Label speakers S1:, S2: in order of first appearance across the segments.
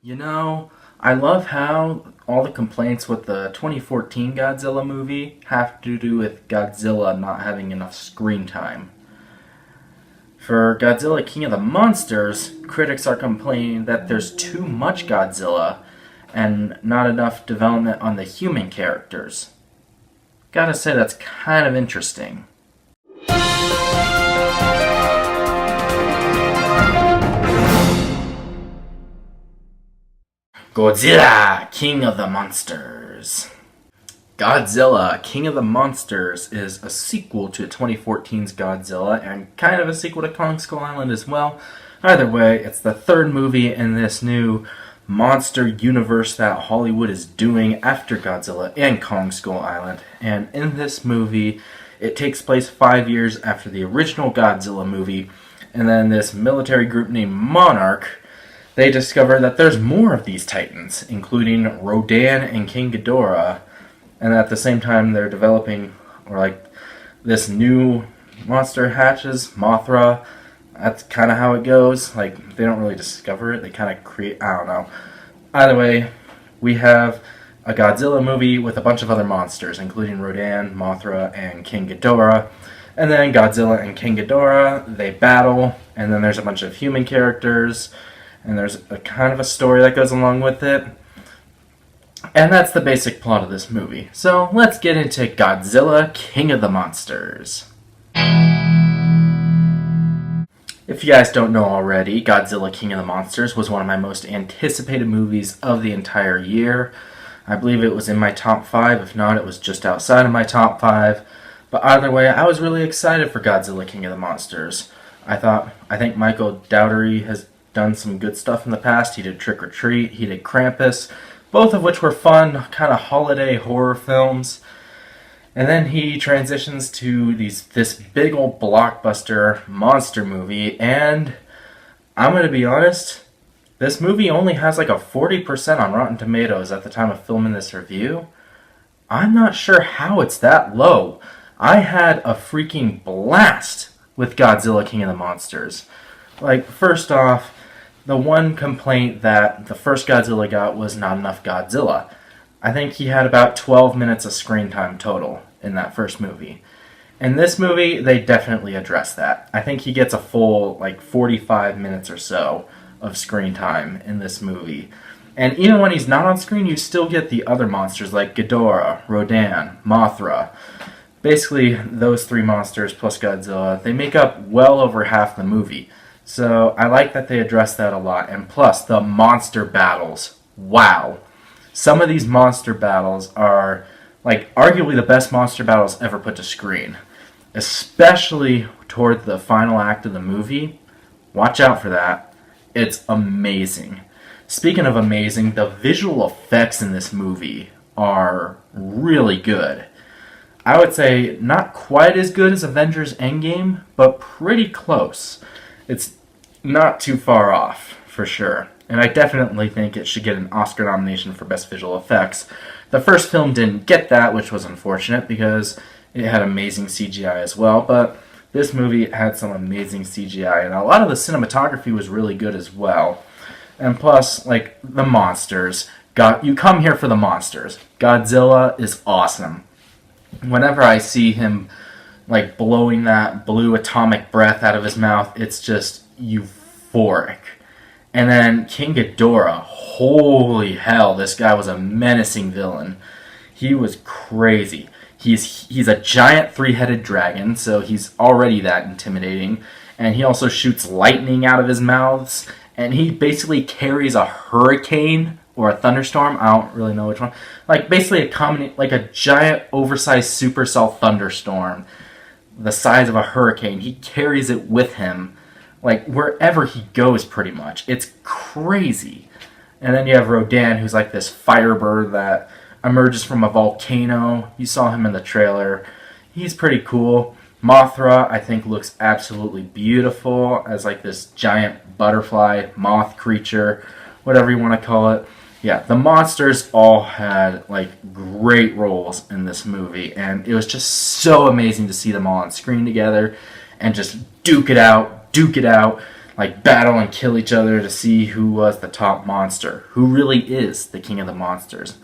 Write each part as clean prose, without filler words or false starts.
S1: You know, I love how all the complaints with the 2014 Godzilla movie have to do with Godzilla not having enough screen time. For Godzilla King of the Monsters, critics are complaining that there's too much Godzilla and not enough development on the human characters. Gotta say, that's kind of interesting. Godzilla, King of the Monsters. Godzilla, King of the Monsters is a sequel to 2014's Godzilla and kind of a sequel to Kong Skull Island as well. Either way, it's the third movie in this new monster universe that Hollywood is doing after Godzilla and Kong Skull Island. And in this movie, it takes place 5 years after the original Godzilla movie, and then this military group named Monarch, they discover that there's more of these titans, including Rodan and King Ghidorah, and at the same time they're developing, this new monster hatches, Mothra. That's kind of how it goes. They don't really discover it, they kind of create, I don't know. Either way, we have a Godzilla movie with a bunch of other monsters, including Rodan, Mothra, and King Ghidorah. And then Godzilla and King Ghidorah, they battle, and then there's a bunch of human characters, and there's a kind of a story that goes along with it. And that's the basic plot of this movie. So let's get into Godzilla, King of the Monsters. If you guys don't know already, Godzilla, King of the Monsters was one of my most anticipated movies of the entire year. I believe it was in my top 5, if not, it was just outside of my top 5. But either way, I was really excited for Godzilla, King of the Monsters. I think Michael Dougherty has done some good stuff in the past. He did Trick or Treat, he did Krampus, both of which were fun, kind of holiday horror films. And then he transitions to this big old blockbuster monster movie, and I'm going to be honest, this movie only has a 40% on Rotten Tomatoes at the time of filming this review. I'm not sure how it's that low. I had a freaking blast with Godzilla, King of the Monsters. First off, the one complaint that the first Godzilla got was not enough Godzilla. I think he had about 12 minutes of screen time total in that first movie. In this movie, they definitely address that. I think he gets a full 45 minutes or so of screen time in this movie. And even when he's not on screen, you still get the other monsters like Ghidorah, Rodan, Mothra. Basically, those three monsters plus Godzilla, they make up well over half the movie. So I like that they address that a lot. And plus, the monster battles. Wow. Some of these monster battles are arguably the best monster battles ever put to screen. Especially toward the final act of the movie. Watch out for that. It's amazing. Speaking of amazing, the visual effects in this movie are really good. I would say not quite as good as Avengers Endgame, but pretty close. It's not too far off, for sure. And I definitely think it should get an Oscar nomination for Best Visual Effects. The first film didn't get that, which was unfortunate because it had amazing CGI as well, but this movie had some amazing CGI, and a lot of the cinematography was really good as well. And plus, the monsters. You come here for the monsters. Godzilla is awesome. Whenever I see him blowing that blue atomic breath out of his mouth, it's just euphoric. And then King Ghidorah, holy hell, this guy was a menacing villain. He was crazy. He's a giant three-headed dragon, so he's already that intimidating. And he also shoots lightning out of his mouths, and he basically carries a hurricane or a thunderstorm. I don't really know which one. Basically a giant oversized supercell thunderstorm the size of a hurricane. He carries it with him wherever he goes, pretty much. It's crazy. And then you have Rodan, who's this firebird that emerges from a volcano. You saw him in the trailer. He's pretty cool. Mothra, I think, looks absolutely beautiful as this giant butterfly moth creature, whatever you want to call it. Yeah, the monsters all had great roles in this movie, and it was just so amazing to see them all on screen together and just duke it out. like battle and kill each other to see who was the top monster, who really is the king of the monsters.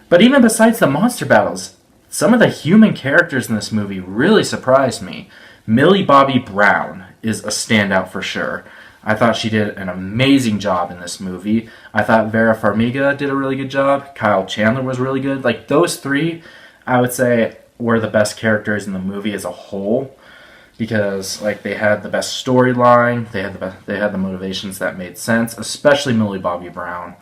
S1: But even besides the monster battles, some of the human characters in this movie really surprised me. Millie Bobby Brown is a standout for sure. I thought she did an amazing job in this movie. I thought Vera Farmiga did a really good job. Kyle Chandler was really good. Like, those three, I would say, were the best characters in the movie as a whole, because like they had the best storyline, they had the motivations that made sense, especially Millie Bobby Brown.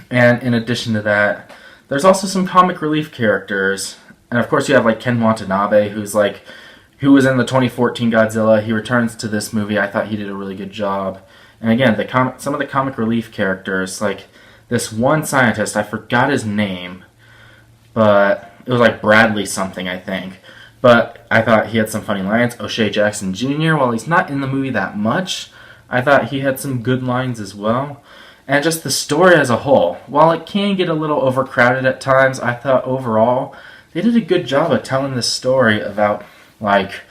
S1: And in addition to that, there's also some comic relief characters. And of course you have like Ken Watanabe, who was in the 2014 Godzilla. He returns to this movie. I thought he did a really good job. And again, some of the comic relief characters, like this one scientist, I forgot his name, but it was like Bradley something, I think. But I thought he had some funny lines. O'Shea Jackson Jr., while he's not in the movie that much, I thought he had some good lines as well. And just the story as a whole, while it can get a little overcrowded at times, I thought overall they did a good job of telling this story about like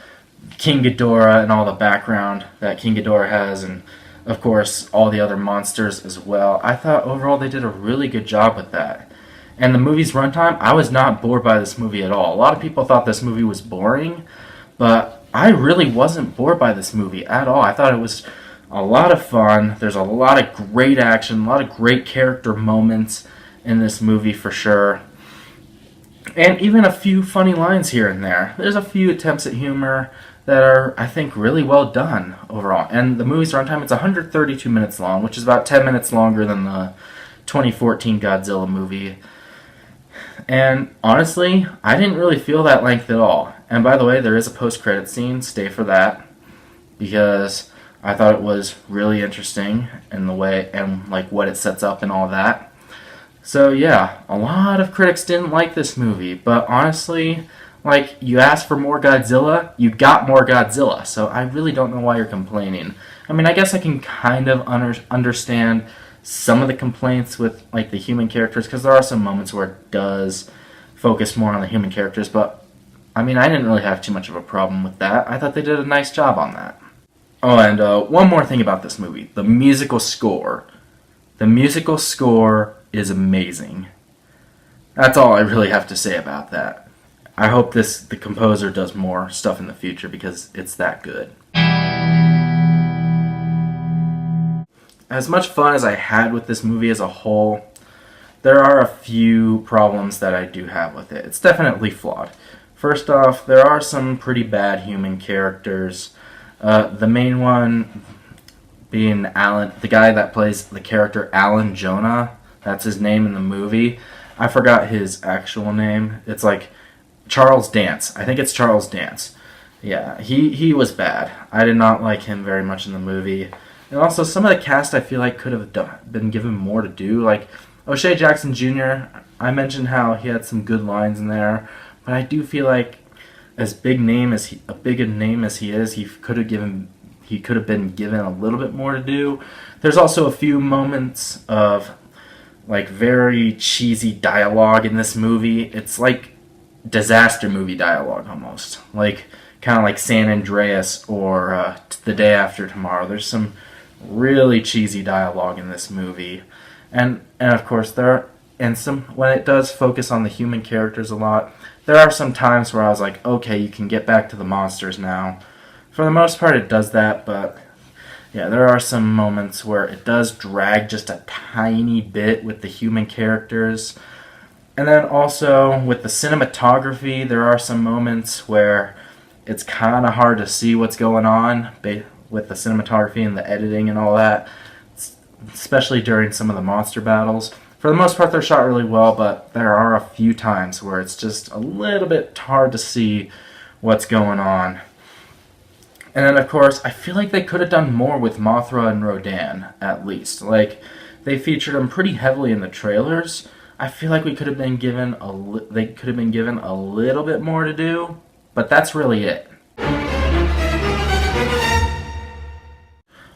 S1: King Ghidorah and all the background that King Ghidorah has, and of course all the other monsters as well. I thought overall they did a really good job with that. And the movie's runtime, I was not bored by this movie at all. A lot of people thought this movie was boring, but I really wasn't bored by this movie at all. I thought it was a lot of fun. There's a lot of great action, a lot of great character moments in this movie for sure. And even a few funny lines here and there. There's a few attempts at humor that are, I think, really well done overall. And the movie's runtime, it's 132 minutes long, which is about 10 minutes longer than the 2014 Godzilla movie. And honestly, I didn't really feel that length at all. And by the way, there is a post-credit scene. Stay for that, because I thought it was really interesting in the way and like what it sets up and all that. So yeah, a lot of critics didn't like this movie, but honestly, like, you asked for more Godzilla, you got more Godzilla. So I really don't know why you're complaining. I mean, I guess I can kind of understand some of the complaints with like the human characters, because there are some moments where it does focus more on the human characters, but I mean, I didn't really have too much of a problem with that. I thought they did a nice job on that. Oh, and one more thing about this movie, the musical score. The musical score is amazing. That's all I really have to say about that. I hope the composer does more stuff in the future, because it's that good. As much fun as I had with this movie as a whole, there are a few problems that I do have with it. It's definitely flawed. First off, there are some pretty bad human characters. The main one being Alan, the guy that plays the character Alan Jonah. That's his name in the movie. I forgot his actual name. It's like Charles Dance. I think it's Charles Dance. Yeah, he was bad. I did not like him very much in the movie. And also, some of the cast I feel like could have been given more to do. Like O'Shea Jackson Jr., I mentioned how he had some good lines in there, but I do feel like as big a name as he is, he could have been given a little bit more to do. There's also a few moments of like very cheesy dialogue in this movie. It's like disaster movie dialogue almost, like kind of like San Andreas or The Day After Tomorrow. There's some really cheesy dialogue in this movie, and of course when it does focus on the human characters a lot, there are some times where I was like, okay, you can get back to the monsters now. For the most part, it does that, but yeah, there are some moments where it does drag just a tiny bit with the human characters. And then also with the cinematography, there are some moments where it's kind of hard to see what's going on with the cinematography and the editing and all that, especially during some of the monster battles. For the most part, they're shot really well, but there are a few times where it's just a little bit hard to see what's going on. And then, of course, I feel like they could have done more with Mothra and Rodan, at least. Like, they featured them pretty heavily in the trailers. I feel like they could have been given a little bit more to do, but that's really it.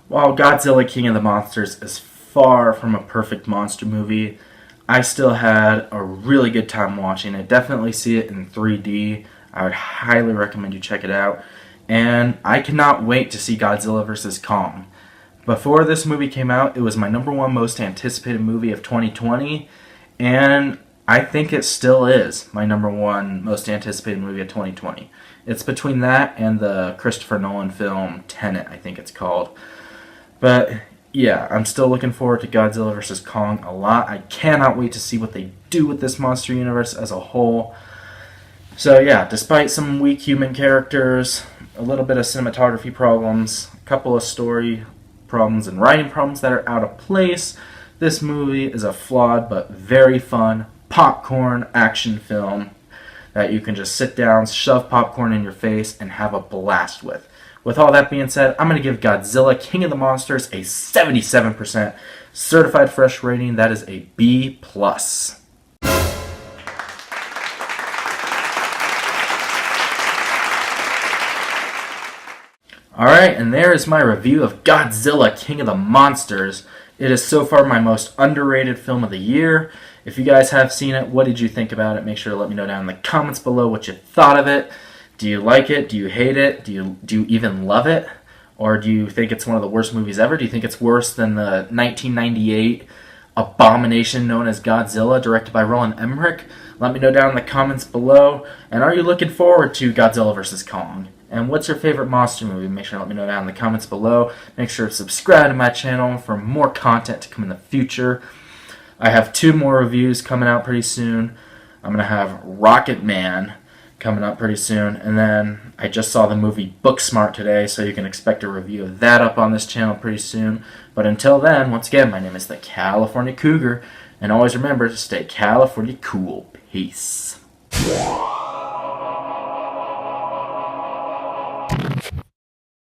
S1: While Godzilla King of the Monsters is far from a perfect monster movie, I still had a really good time watching it. Definitely see it in 3D. I would highly recommend you check it out. and I cannot wait to see Godzilla vs. Kong. Before this movie came out, it was my number one most anticipated movie of 2020, and I think it still is my number one most anticipated movie of 2020. It's between that and the Christopher Nolan film Tenet, I think it's called. But yeah, I'm still looking forward to Godzilla vs. Kong a lot. I cannot wait to see what they do with this monster universe as a whole. So yeah, despite some weak human characters, a little bit of cinematography problems, a couple of story problems and writing problems that are out of place, this movie is a flawed but very fun popcorn action film that you can just sit down, shove popcorn in your face, and have a blast with. With all that being said, I'm going to give Godzilla King of the Monsters a 77% certified fresh rating. That is a B+. Alright, and there is my review of Godzilla King of the Monsters. It is so far my most underrated film of the year. If you guys have seen it, what did you think about it? Make sure to let me know down in the comments below what you thought of it. Do you like it? Do you hate it? Do you even love it? Or do you think it's one of the worst movies ever? Do you think it's worse than the 1998 abomination known as Godzilla, directed by Roland Emmerich? Let me know down in the comments below. And are you looking forward to Godzilla vs. Kong? And what's your favorite monster movie? Make sure to let me know down in the comments below. Make sure to subscribe to my channel for more content to come in the future. I have 2 more reviews coming out pretty soon. I'm going to have Rocket Man coming up pretty soon. And then I just saw the movie Booksmart today, so you can expect a review of that up on this channel pretty soon. But until then, once again, my name is the California Cougar. And always remember to stay California cool. Peace.